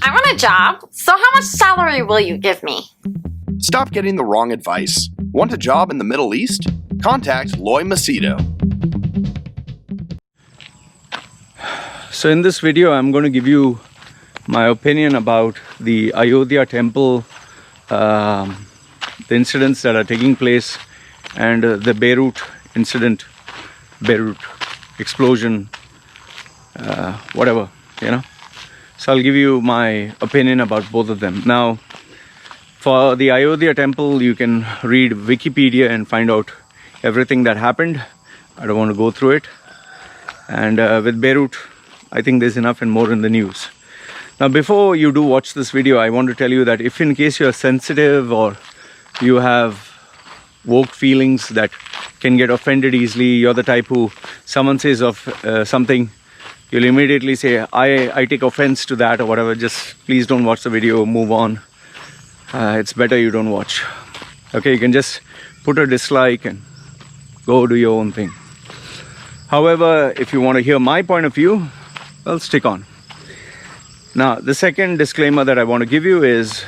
I want a job, so how much salary will you give me? Stop getting the wrong advice. Want a job in the Middle East? Contact Loy Machedo. So in this video, I'm going to give you my opinion about the Ayodhya temple, the incidents that are taking place, and the Beirut incident, Beirut explosion, whatever, you know. So I'll give you my opinion about both of them. Now, for the Ayodhya temple, you can read Wikipedia and find out everything that happened. I don't want to go through it. And with Beirut, I think there's enough and more in the news. Now, before you do watch this video, I want to tell you that if in case you're sensitive or you have woke feelings that can get offended easily, you're the type who someone says of something, you'll immediately say, I take offense to that or whatever. Just please don't watch the video, move on. It's better you don't watch. Okay, you can just put a dislike and go do your own thing. However, if you want to hear my point of view, well, stick on. Now, the second disclaimer that I want to give you is,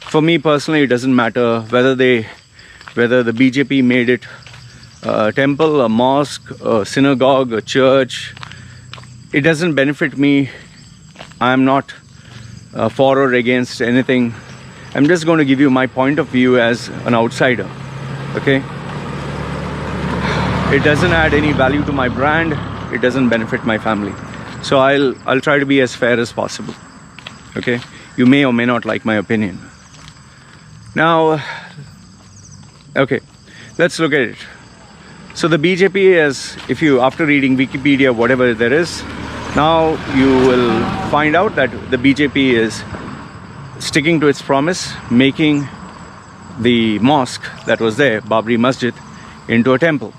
for me personally, it doesn't matter whether the BJP made it a temple, a mosque, a synagogue, a church. It doesn't benefit me. I'm not for or against anything. I'm just going to give you my point of view as an outsider. Okay? It doesn't add any value to my brand. It doesn't benefit my family. So I'll try to be as fair as possible. Okay? You may or may not like my opinion. Now, okay, let's look at it. So the BJP is, if you, after reading Wikipedia, whatever there is, now you will find out that the BJP is sticking to its promise, making the mosque that was there, Babri Masjid, into a temple.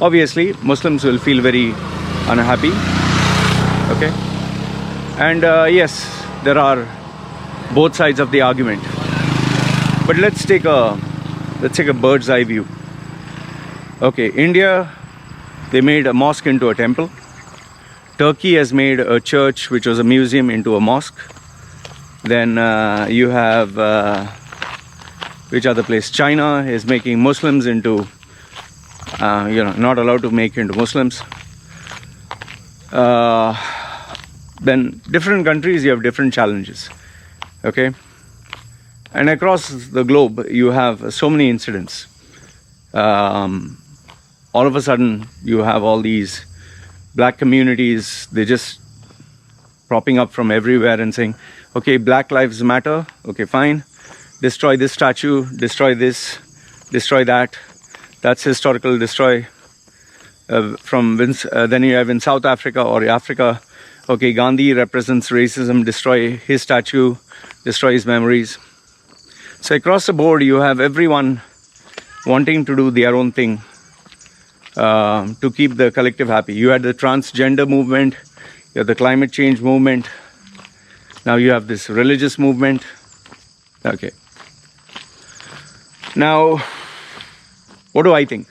Obviously, Muslims will feel very unhappy. Okay? And yes, there are both sides of the argument. But let's take a bird's eye view. Okay, India, they made a mosque into a temple. Turkey has made a church, which was a museum, into a mosque. Then you have, which other place? China is making Muslims into, not allowed to make into Muslims. Then different countries, you have different challenges. Okay? And across the globe, you have so many incidents. All of a sudden, you have all these black communities, they're just propping up from everywhere and saying, okay, Black Lives Matter, okay, fine. Destroy this statue, destroy this, destroy that. That's historical, destroy. Then you have in South Africa or Africa, okay, Gandhi represents racism, destroy his statue, destroy his memories. So across the board, you have everyone wanting to do their own thing to keep the collective happy. You had the transgender movement, you have the climate change movement, now you have this religious movement. Okay. Now, what do I think?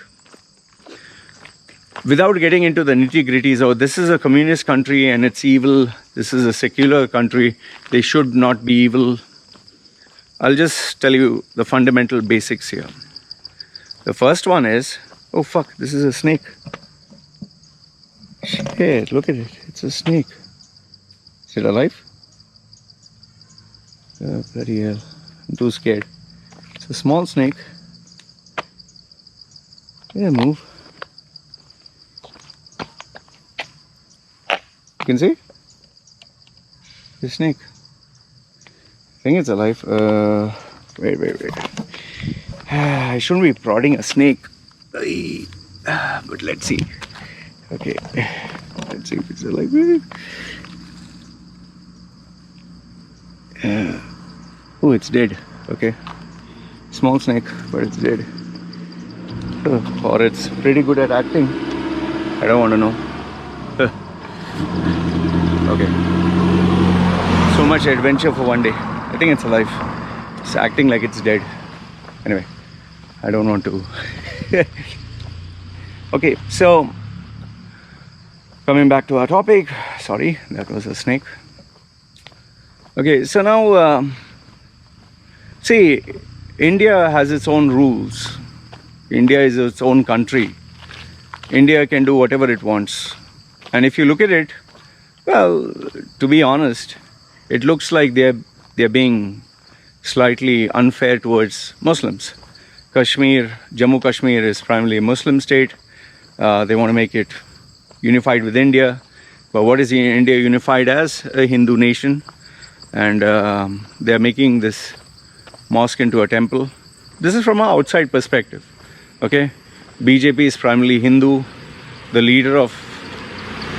Without getting into the nitty-gritties, oh, this is a communist country and it's evil, this is a secular country, they should not be evil. I'll just tell you the fundamental basics here. The first one is, oh fuck, this is a snake. Shit, look at it, it's a snake. Is it alive? Oh, bloody hell, I'm too scared. It's a small snake. Yeah, move. You can see? The snake. I think it's alive. Wait. I shouldn't be prodding a snake. But let's see. Okay. Let's see if it's alive. Oh, it's dead. Okay. Small snake, but it's dead. Or it's pretty good at acting. I don't want to know. Okay. So much adventure for one day. I think it's alive. It's acting like it's dead. Anyway, I don't want to. Okay, so coming back to our topic. Sorry, that was a snake. Okay, so now, see, India has its own rules. India is its own country. India can do whatever it wants. And if you look at it, well, to be honest, it looks like they're being slightly unfair towards Muslims. Jammu Kashmir is primarily a Muslim state. They want to make it unified with India. But what is India unified as? A Hindu nation. And they're making this mosque into a temple. This is from an outside perspective. Okay? BJP is primarily Hindu. The leader of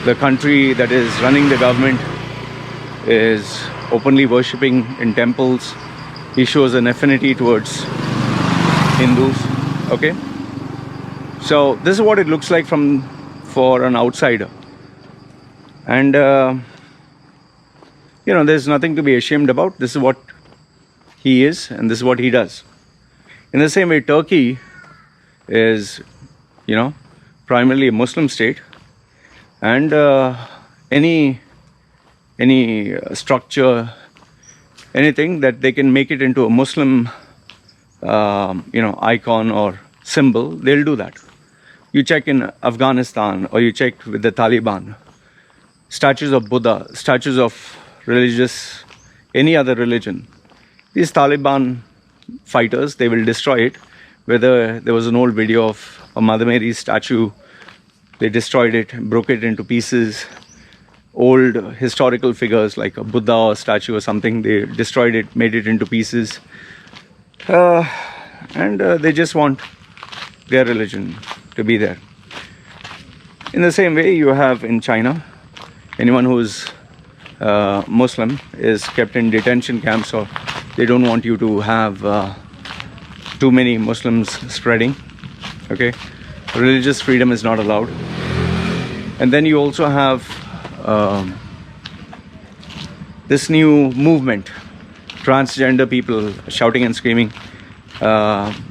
the country that is running the government is openly worshipping in temples. He shows an affinity towards Hindus. Okay? So this is what it looks like for an outsider. And there's nothing to be ashamed about. This is what he is, and this is what he does. In the same way, Turkey is, primarily a Muslim state, and any structure, anything that they can make it into a Muslim, icon or symbol, they'll do that. You check in Afghanistan, or you check with the Taliban, statues of Buddha, statues of religious, any other religion. These Taliban fighters, they will destroy it. Whether there was an old video of a Mother Mary's statue, they destroyed it, broke it into pieces. Old historical figures like a Buddha or statue or something, they destroyed it, made it into pieces. And they just want their religion to be there. In the same way, you have in China, anyone who's Muslim is kept in detention camps, or they don't want you to have too many Muslims spreading. Okay, religious freedom is not allowed. And then you also have this new movement, transgender people shouting and screaming.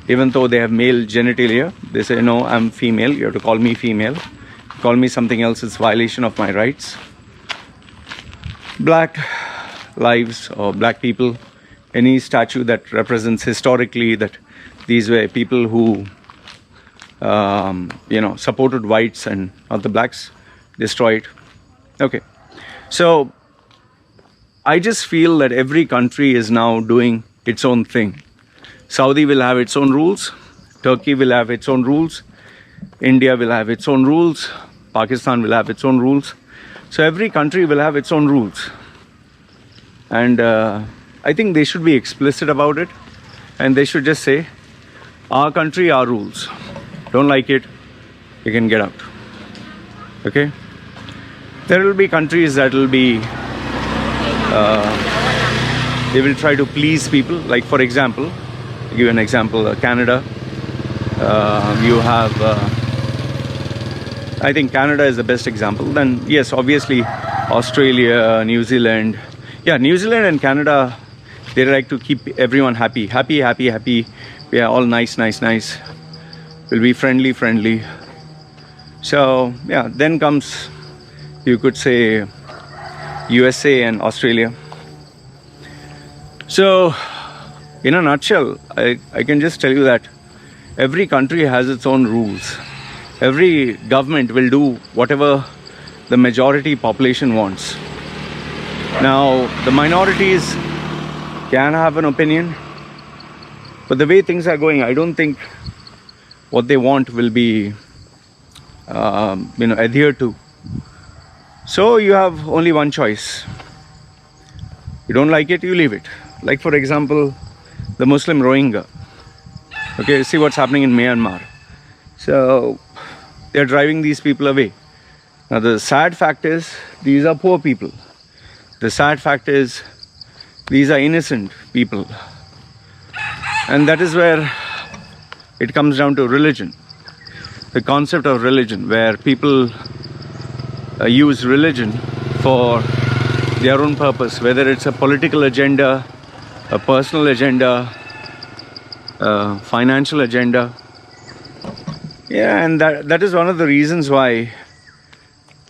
Even though they have male genitalia, they say, no, I'm female, you have to call me female. Call me something else, it's violation of my rights. Black lives or black people, any statue that represents historically that these were people who supported whites and not the blacks, destroyed. Okay, so I just feel that every country is now doing its own thing. Saudi will have its own rules, Turkey will have its own rules, India will have its own rules, Pakistan will have its own rules. So every country will have its own rules. And I think they should be explicit about it. And they should just say, our country, our rules. Don't like it, you can get out. Okay? There will be countries that will be, they will try to please people. Like for example, I'll give you an example, Canada. You have, I think Canada is the best example. Then yes, obviously Australia, New Zealand. Yeah, New Zealand and Canada, they like to keep everyone happy. Happy. Yeah, all nice. Will be friendly. So yeah, then comes, you could say, USA and Australia. So in a nutshell, I can just tell you that every country has its own rules. Every government will do whatever the majority population wants. Now, the minorities can have an opinion, but the way things are going, I don't think what they want will be adhered to. So you have only one choice. You don't like it, you leave it. Like for example, the Muslim Rohingya. Okay, see what's happening in Myanmar. So they're driving these people away. Now the sad fact is, these are poor people. The sad fact is, these are innocent people. And that is where it comes down to religion. The concept of religion, where people use religion for their own purpose, whether it's a political agenda, a personal agenda, a financial agenda. Yeah, and that is one of the reasons why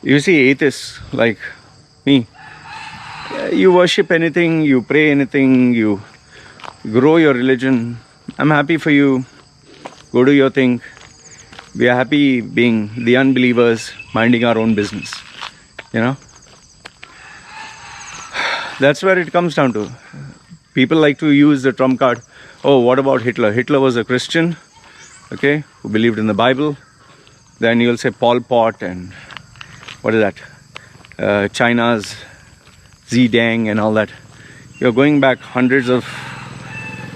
you see atheists like me. You worship anything, you pray anything, you grow your religion. I'm happy for you. Go do your thing. We are happy being the unbelievers, minding our own business. You know? That's where it comes down to. People like to use the trump card. Oh, what about Hitler? Hitler was a Christian, okay, who believed in the Bible. Then you'll say Pol Pot and what is that? China's Zidane and all that. You're going back hundreds of,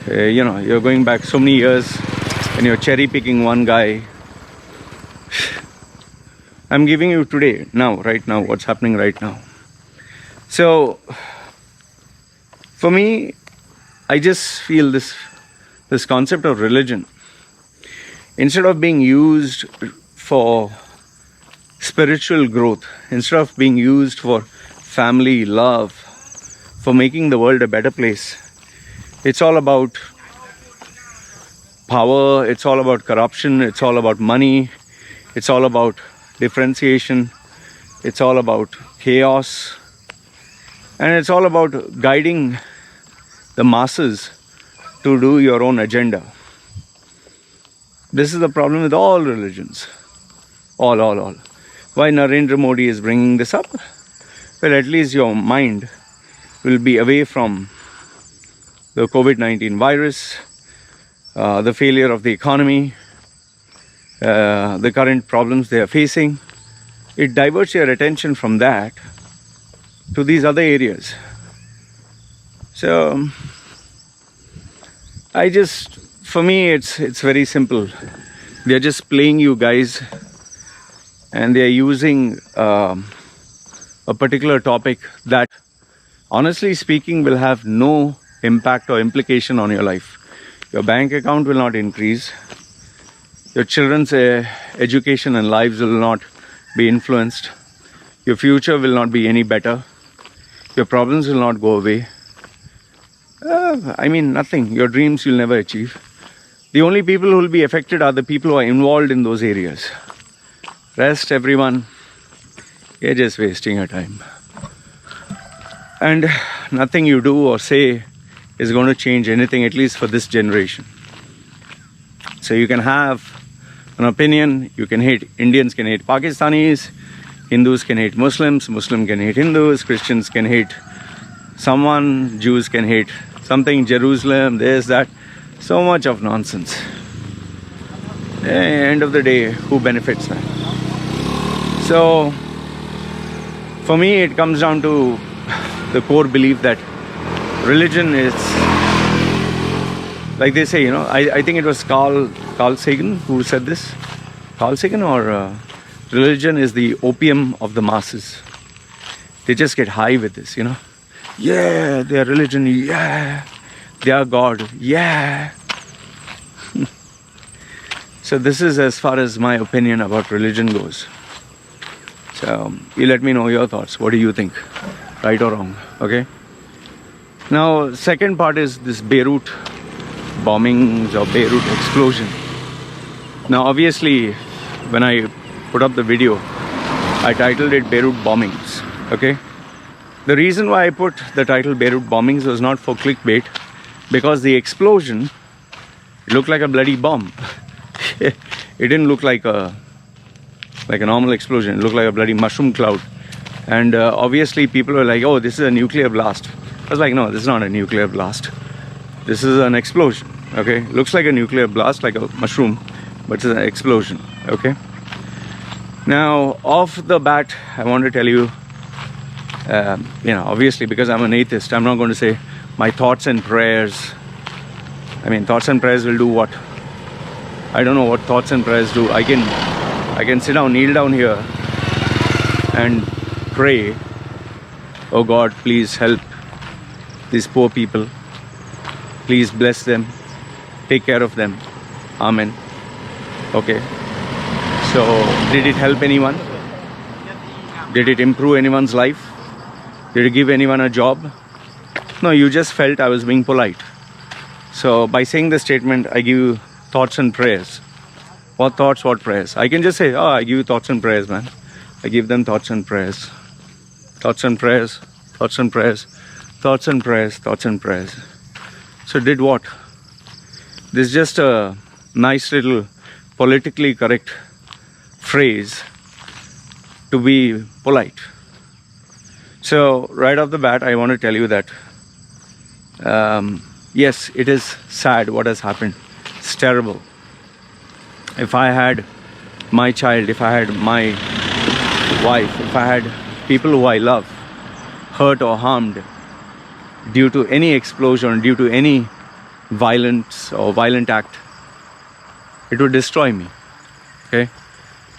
you're going back so many years and you're cherry picking one guy. I'm giving you today, now, right now, what's happening right now. So, for me, I just feel this concept of religion, instead of being used for spiritual growth, instead of being used for family, love, for making the world a better place, it's all about power, it's all about corruption, it's all about money, it's all about differentiation, it's all about chaos, and it's all about guiding the masses to do your own agenda. This is the problem with all religions. All. Why Narendra Modi is bringing this up? Well, at least your mind will be away from the COVID-19 virus, the failure of the economy, the current problems they are facing. It diverts your attention from that to these other areas. So, for me, it's very simple. They're just playing you guys, and they're using a particular topic that, honestly speaking, will have no impact or implication on your life. Your bank account will not increase. Your children's education and lives will not be influenced. Your future will not be any better. Your problems will not go away. Nothing. Your dreams you'll never achieve. The only people who will be affected are the people who are involved in those areas. Rest, everyone, you're just wasting your time. And nothing you do or say is going to change anything, at least for this generation. So you can have an opinion, you can hate, Indians can hate Pakistanis, Hindus can hate Muslims, Muslims can hate Hindus, Christians can hate someone, Jews can hate something, Jerusalem, this, that. So much of nonsense. End of the day, who benefits that? So, for me, it comes down to the core belief that religion is, like they say, I think it was Carl Sagan who said this. Carl Sagan, or religion is the opium of the masses. They just get high with this, Yeah, their religion, yeah. Their God, yeah. So this is as far as my opinion about religion goes. So you let me know your thoughts. What do you think? Right or wrong? Okay. Now, second part is this Beirut bombings or Beirut explosion. Now, obviously, when I put up the video, I titled it Beirut bombings. Okay. The reason why I put the title Beirut bombings was not for clickbait, because the explosion, it looked like a bloody bomb. It didn't look like a normal explosion. It looked like a bloody mushroom cloud. And obviously people were like, oh, this is a nuclear blast. I was like, no, this is not a nuclear blast. This is an explosion, okay? Looks like a nuclear blast, like a mushroom, but it's an explosion, okay? Now, off the bat, I want to tell you, obviously, because I'm an atheist, I'm not going to say my thoughts and prayers. Thoughts and prayers will do what? I don't know what thoughts and prayers do. I can sit down, kneel down here and pray, oh God, please help these poor people. Please bless them. Take care of them. Amen. Okay. So, did it help anyone? Did it improve anyone's life? Did it give anyone a job? No, you just felt I was being polite. So, by saying the statement, I give you thoughts and prayers. What thoughts, what prayers? I can just say, I give you thoughts and prayers, man. I give them thoughts and prayers. Thoughts and prayers. Thoughts and prayers. thoughts and prayers, thoughts and prayers. So did what? This is just a nice little politically correct phrase to be polite. So right off the bat, I want to tell you that yes, it is sad what has happened. It's terrible. If I had my child, if I had my wife, if I had people who I love hurt or harmed due to any explosion, due to any violence or violent act, it would destroy me. Okay?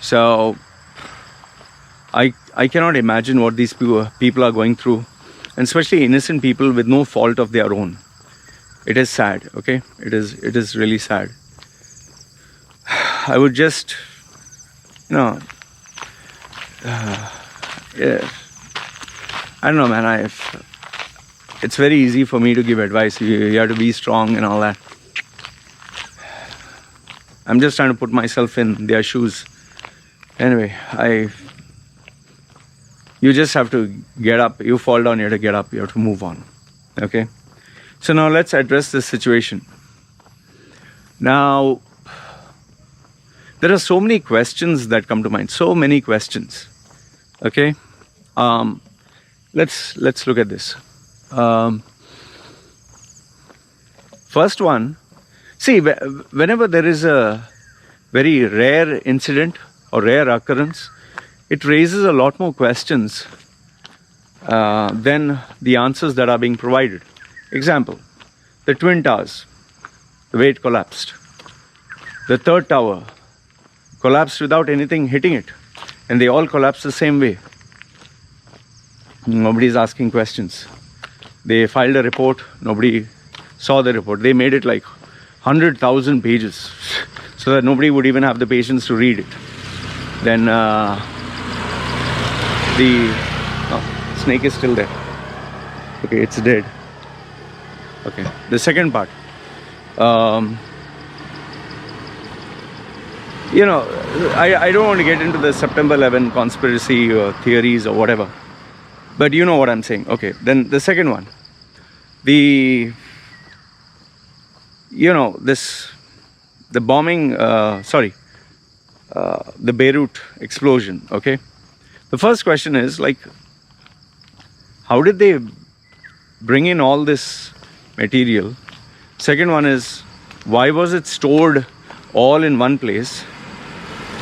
So I cannot imagine what these people are going through, and especially innocent people with no fault of their own. It is sad, okay? It is really sad. I would just, yeah. I don't know, man. It's very easy for me to give advice. You have to be strong and all that. I'm just trying to put myself in their shoes. Anyway, you just have to get up. You fall down, you have to get up. You have to move on. Okay? So now let's address this situation. Now, there are so many questions that come to mind. So many questions. Okay? Let's look at this. First one, see, whenever there is a very rare incident or rare occurrence, it raises a lot more questions than the answers that are being provided. Example, the Twin Towers, the way it collapsed. The third tower collapsed without anything hitting it, and they all collapsed the same way. Nobody's asking questions. They filed a report, nobody saw the report. They made it like 100,000 pages so that nobody would even have the patience to read it. Then the snake is still there. Okay, it's dead. Okay, the second part. I don't want to get into the September 11 conspiracy or theories or whatever. But you know what I'm saying. Okay, then the second one. The bombing, the Beirut explosion, okay? The first question is, like, how did they bring in all this material? Second one is, why was it stored all in one place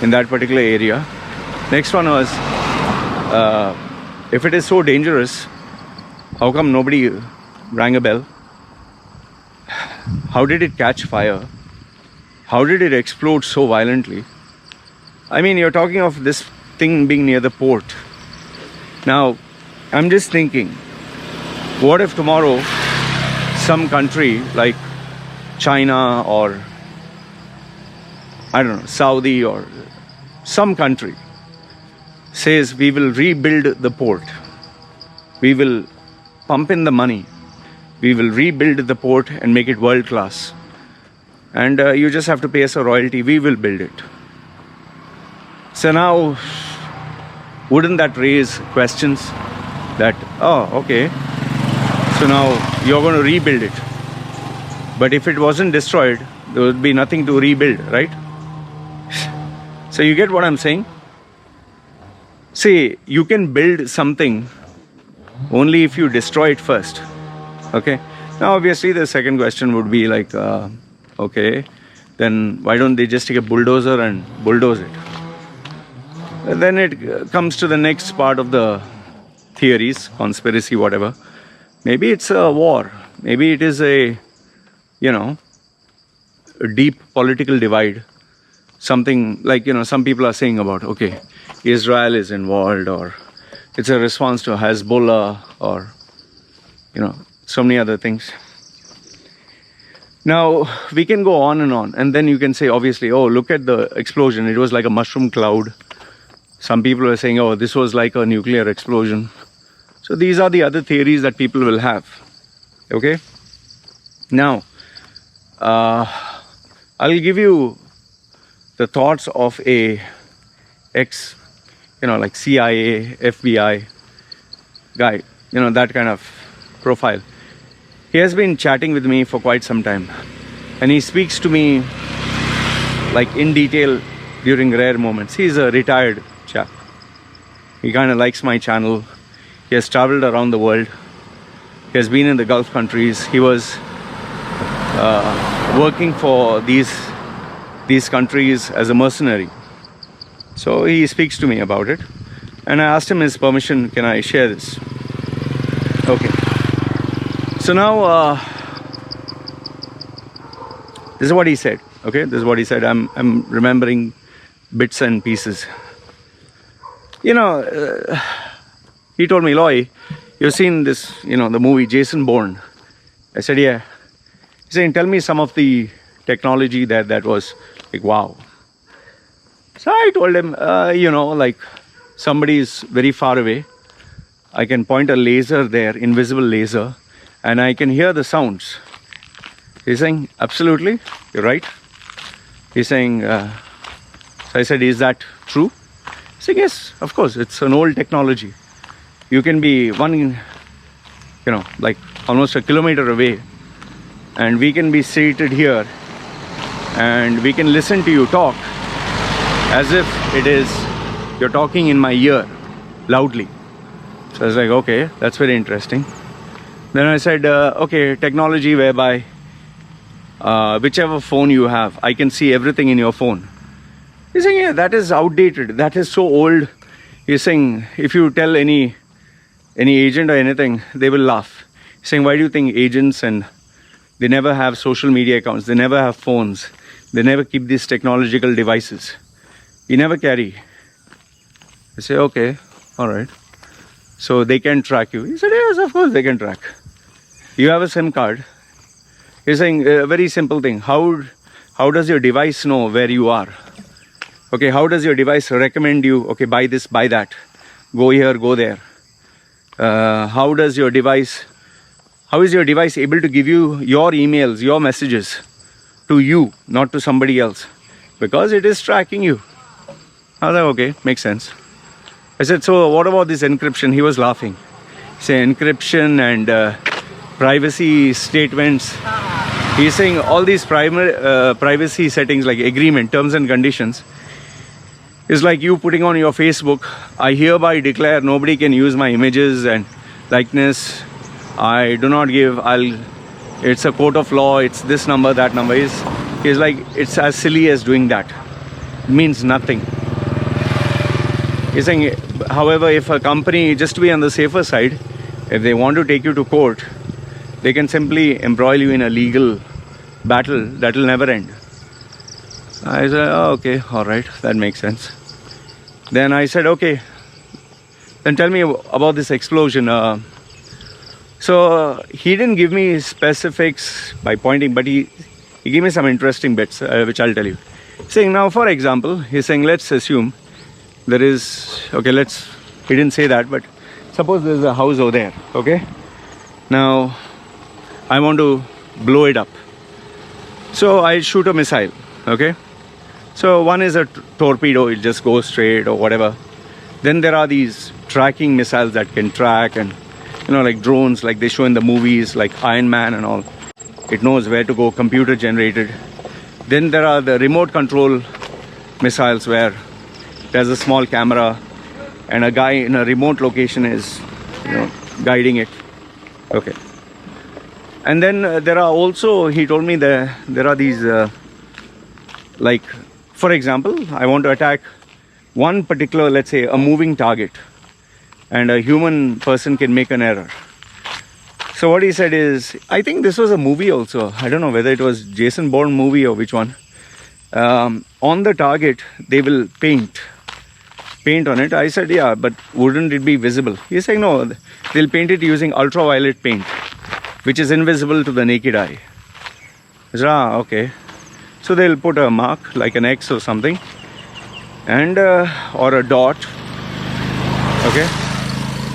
in that particular area? Next one was, if it is so dangerous, how come nobody rang a bell? How did it catch fire? How did it explode so violently? I mean, you're talking of this thing being near the port. Now, I'm just thinking, what if tomorrow some country like China or, I don't know, Saudi or some country says we will rebuild the port. We will pump in the money. We will rebuild the port and make it world class. And you just have to pay us a royalty. We will build it. So now, wouldn't that raise questions that, oh, okay, so now you're going to rebuild it. But if it wasn't destroyed, there would be nothing to rebuild, right? So you get what I'm saying? See, you can build something only if you destroy it first. Okay? Now, obviously, the second question would be like, okay, then why don't they just take a bulldozer and bulldoze it? And then it comes to the next part of the theories, conspiracy, whatever. Maybe it's a war. Maybe it is a deep political divide. Something like, some people are saying about, okay, Israel is involved, or it's a response to Hezbollah, or, so many other things. Now, we can go on, and then you can say, obviously, oh, look at the explosion. It was like a mushroom cloud. Some people are saying, oh, this was like a nuclear explosion. So these are the other theories that people will have. Okay? Now, I'll give you the thoughts of a like CIA, FBI guy, that kind of profile. He has been chatting with me for quite some time, and he speaks to me like in detail during rare moments. He's a retired chap. He kind of likes my channel. He has traveled around the world. He has been in the Gulf countries. He was working for these countries as a mercenary. So he speaks to me about it, and I asked him his permission, can I share this? Okay. So now this is what he said. Okay, this is what he said. I'm remembering bits and pieces. You know, he told me, Loy, you've seen this, you know, the movie Jason Bourne. I said, yeah. He's saying, tell me some of the technology that was like, wow. So I told him, you know, like somebody is very far away. I can point a laser there, invisible laser, and I can hear the sounds. He's saying, absolutely, you're right. He's saying, so I said, is that true? He's saying, yes, of course, it's an old technology. You can be like almost a kilometer away, and we can be seated here, and we can listen to you talk as if it is you're talking in my ear loudly. So I was like, okay, that's very interesting. Then I said, okay, technology whereby whichever phone you have, I can see everything in your phone. He's saying, yeah, that is outdated. That is so old. He's saying, if you tell any agent or anything, they will laugh. He's saying, why do you think agents and they never have social media accounts, they never have phones, they never keep these technological devices? We never carry. I say, okay, all right. So they can track you. He said, yes, of course they can track. You have a SIM card. He's saying a very simple thing. How does your device know where you are? Okay, how does your device recommend you, okay, buy this, buy that, go here, go there? How is your device able to give you your emails, your messages to you, not to somebody else? Because it is tracking you. I was like, okay, makes sense. I said, so what about this encryption? He was laughing. Say encryption and privacy statements. He's saying all these privacy settings like agreement, terms and conditions is like you putting on your Facebook, I hereby declare nobody can use my images and likeness. I do not give, it's a court of law, it's this number, that number. He's like, it's as silly as doing that. It means nothing. He's saying, however, if a company, just to be on the safer side, if they want to take you to court, they can simply embroil you in a legal battle that will never end. I said, oh, okay, all right, that makes sense. Then I said, okay, then tell me about this explosion. So he didn't give me specifics by pointing, but he gave me some interesting bits, which I'll tell you. Saying now, for example, he's saying, let's assume there is, okay, he didn't say that, but suppose there's a house over there, okay? Now, I want to blow it up. So I shoot a missile, okay? So one is a torpedo, it just goes straight or whatever. Then there are these tracking missiles that can track, and like drones like they show in the movies like Iron Man and all. It knows where to go, computer generated. Then there are the remote control missiles where there's a small camera and a guy in a remote location is guiding it. Okay. And then there are also, he told me there are these like, for example, I want to attack one particular, let's say, a moving target, and a human person can make an error. So what he said is, I think this was a movie also. I don't know whether it was Jason Bourne movie or which one. On the target, they will paint on it. I said, yeah, but wouldn't it be visible? He's saying, no, they'll paint it using ultraviolet paint, which is invisible to the naked eye. I said, okay. So they'll put a mark like an X or something, and or a dot, okay,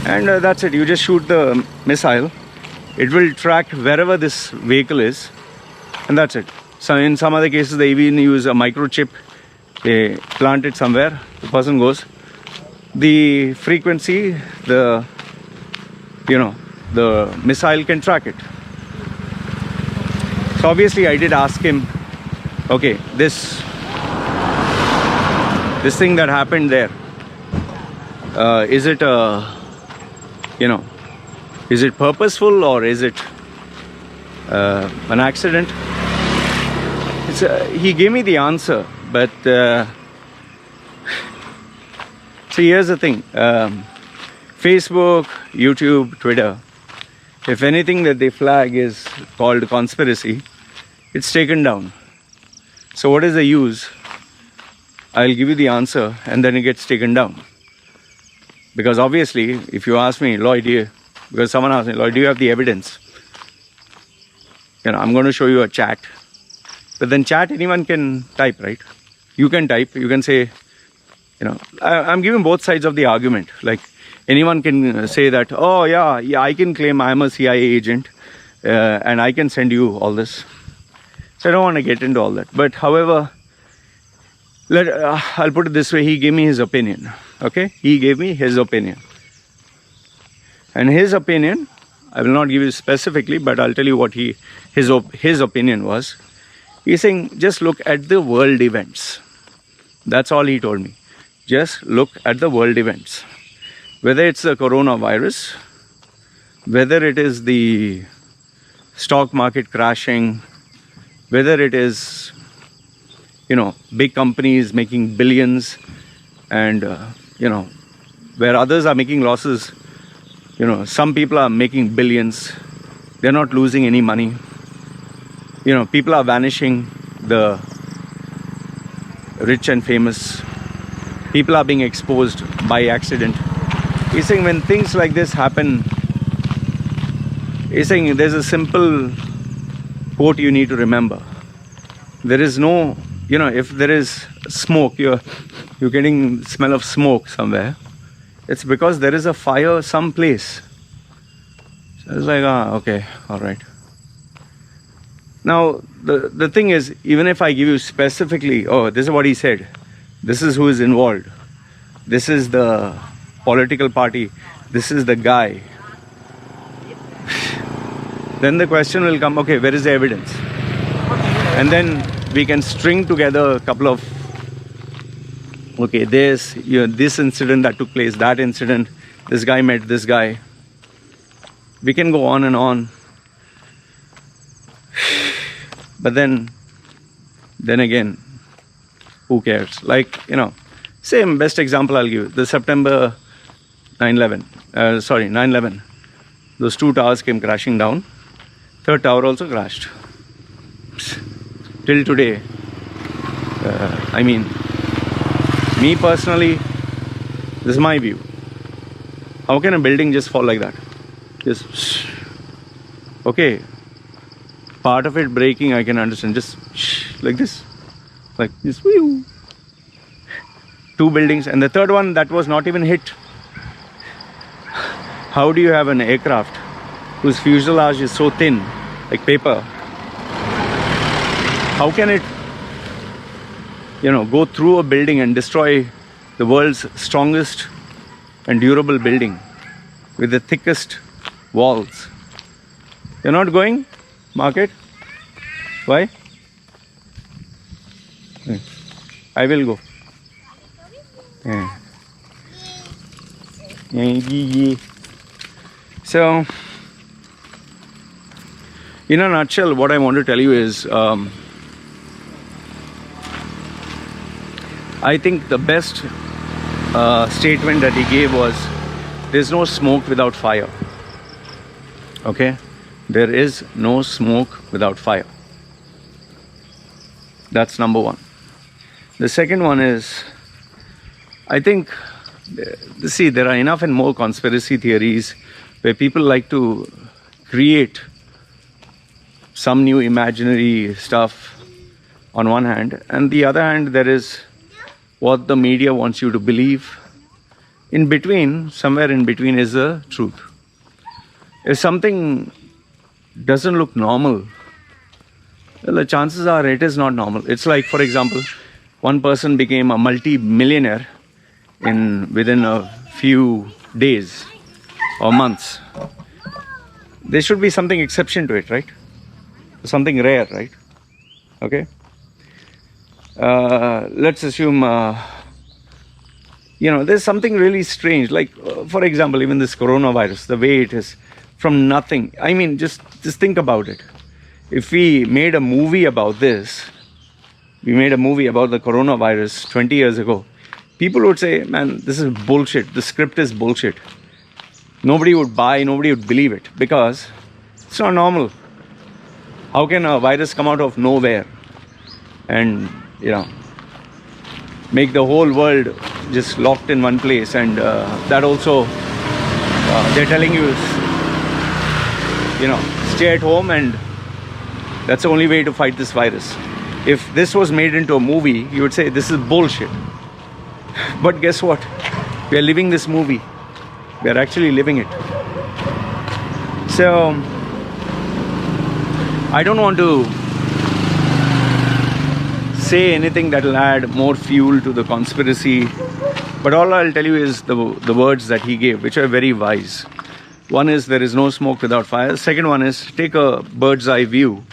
and that's it. You just shoot the missile, it will track wherever this vehicle is, and that's it. So in some other cases they even use a microchip. They plant it somewhere, the person goes, the frequency, the the missile can track it. So obviously I did ask him, okay, this thing that happened there, is it is it purposeful or is it an accident? He gave me the answer, but see, here's the thing. Facebook, YouTube, Twitter, if anything that they flag is called conspiracy, it's taken down. So what is the use? I'll give you the answer and then it gets taken down. Because obviously, if you ask me, Loy, because someone asked me, Loy, do you have the evidence? I'm going to show you a chat. But then chat, anyone can type, right? You can type, you can say, I'm giving both sides of the argument. Like, anyone can say that, oh yeah, I can claim I'm a CIA agent and I can send you all this. So I don't want to get into all that. But however, I'll put it this way, he gave me his opinion. Okay? He gave me his opinion. And his opinion, I will not give you specifically, but I'll tell you what his opinion was. He's saying, just look at the world events. That's all he told me. Just look at the world events. Whether it's the coronavirus, whether it is the stock market crashing, whether it is, big companies making billions and, where others are making losses, some people are making billions. They're not losing any money. People are vanishing, the rich and famous. People are being exposed by accident. He's saying when things like this happen, he's saying there's a simple quote you need to remember. There is no, if there is smoke, you're getting smell of smoke somewhere, it's because there is a fire someplace. So it's like, okay, all right. Now, the thing is, even if I give you specifically, oh, this is what he said, this is who is involved, this is the political party, this is the guy, then the question will come, okay, where is the evidence? And then we can string together a couple of, okay, this incident that took place, that incident, this guy met this guy. We can go on and on. But then again, who cares? Like, same best example I'll give you. The September 9/11. Those two towers came crashing down. Third tower also crashed. Till today, me personally, this is my view. How can a building just fall like that? Just, okay, part of it breaking I can understand, just like this, like this, whew. Two buildings, and the third one that was not even hit. How do you have an aircraft whose fuselage is so thin, like paper? How can it, go through a building and destroy the world's strongest and durable building with the thickest walls? You're not going, market? Why? I will go. Yeah. So, in a nutshell, what I want to tell you is, I think the best statement that he gave was, there's no smoke without fire. Okay? There is no smoke without fire. That's number one. The second one is, I think, see, there are enough and more conspiracy theories where people like to create some new imaginary stuff on one hand, and the other hand, there is what the media wants you to believe. In between, somewhere in between is the truth. If something doesn't look normal, well, the chances are it is not normal. It's like, for example, one person became a multi-millionaire within a few days or months. there should be something exception to it, right? Something rare, right? Okay. Let's assume, there's something really strange. Like, for example, even this coronavirus, the way it is from nothing. I mean, just think about it. If we made a movie about this, we made a movie about the coronavirus 20 years ago, people would say, man, this is bullshit. The script is bullshit. Nobody would buy, nobody would believe it because it's not normal. How can a virus come out of nowhere and, make the whole world just locked in one place? And that also, they're telling you, stay at home, and that's the only way to fight this virus. If this was made into a movie, you would say this is bullshit. But guess what? We are living this movie. We are actually living it. So, I don't want to say anything that will add more fuel to the conspiracy. But all I'll tell you is the words that he gave, which are very wise. One is, there is no smoke without fire. Second one is, take a bird's eye view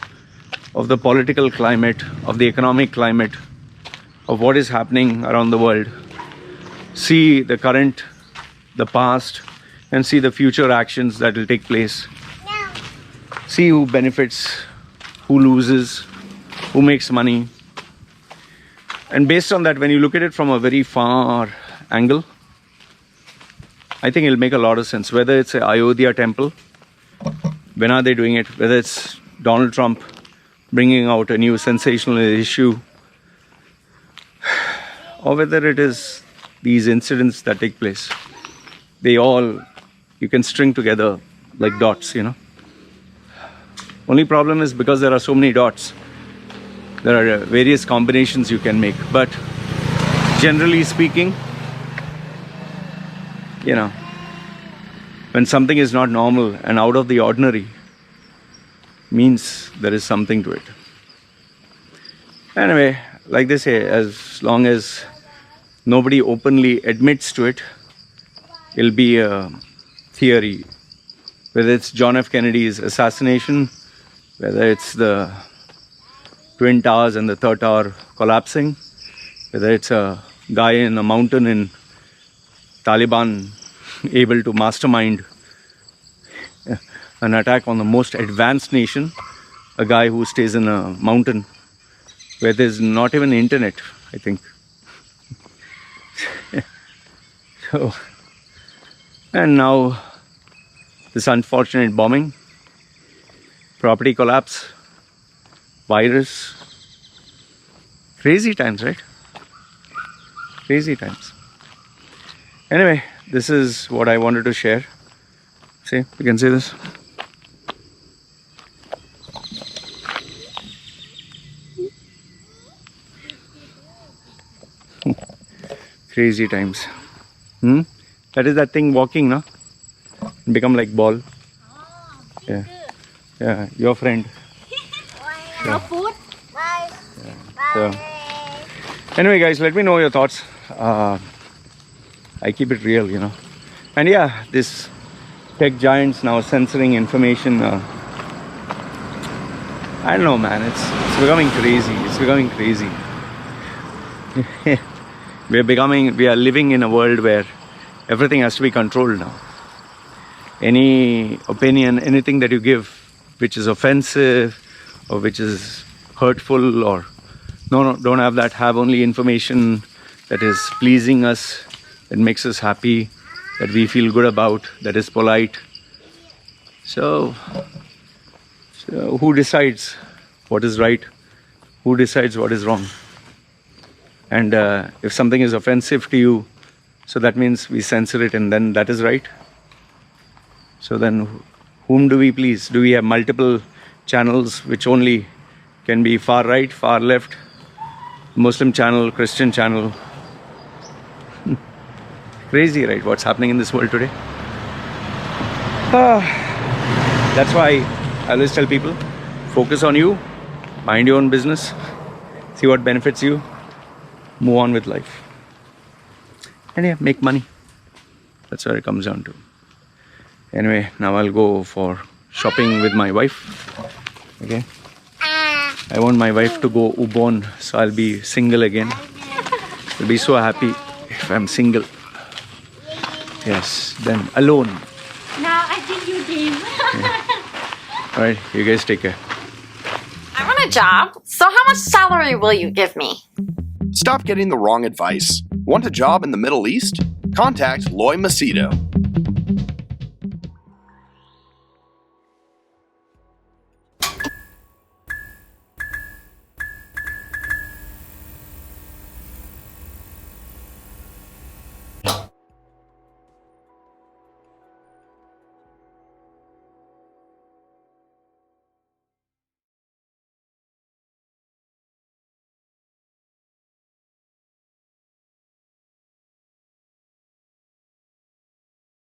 of the political climate, of the economic climate, of what is happening around the world. See the current, the past, and see the future actions that will take place. See who benefits, who loses, who makes money. And based on that, when you look at it from a very far angle, I think it'll make a lot of sense. Whether it's an Ayodhya temple, when are they doing it? Whether it's Donald Trump bringing out a new sensational issue, or whether it is these incidents that take place. They all, you can string together like dots, Only problem is, because there are so many dots, there are various combinations you can make. But generally speaking, when something is not normal and out of the ordinary, means there is something to it. Anyway, like they say, as long as nobody openly admits to it, it'll be a theory. Whether it's John F. Kennedy's assassination, whether it's the Twin Towers and the Third Tower collapsing, whether it's a guy in a mountain in Taliban able to mastermind an attack on the most advanced nation, a guy who stays in a mountain where there's not even internet, I think. So, and now this unfortunate bombing, property collapse, virus. Crazy times, right? Crazy times. Anyway, this is what I wanted to share. See, you can see this. Crazy times. That is that thing walking, no? Become like ball. Yeah. Yeah, your friend. No food? Bye. So, anyway, guys, let me know your thoughts. I keep it real, And yeah, this tech giants now censoring information. I don't know, man. It's becoming crazy. It's becoming crazy. We are living in a world where everything has to be controlled now. Any opinion, anything that you give which is offensive or which is hurtful, or no, don't have that. Have only information that is pleasing us, that makes us happy, that we feel good about, that is polite. So who decides what is right? Who decides what is wrong? And if something is offensive to you, so that means we censor it, and then that is right. So then whom do we please? Do we have multiple channels which only can be far right, far left, Muslim channel, Christian channel? Crazy, right? What's happening in this world today? That's why I always tell people, focus on you, mind your own business, see what benefits you, move on with life. And yeah, make money. That's what it comes down to. Anyway, now I'll go for shopping with my wife. Okay. I want my wife to go Ubon, so I'll be single again. I'll be so happy if I'm single. Yes, then alone. Now I think you dream. Alright, you guys take care. I want a job, so how much salary will you give me? Stop getting the wrong advice. Want a job in the Middle East? Contact Loy Machedo.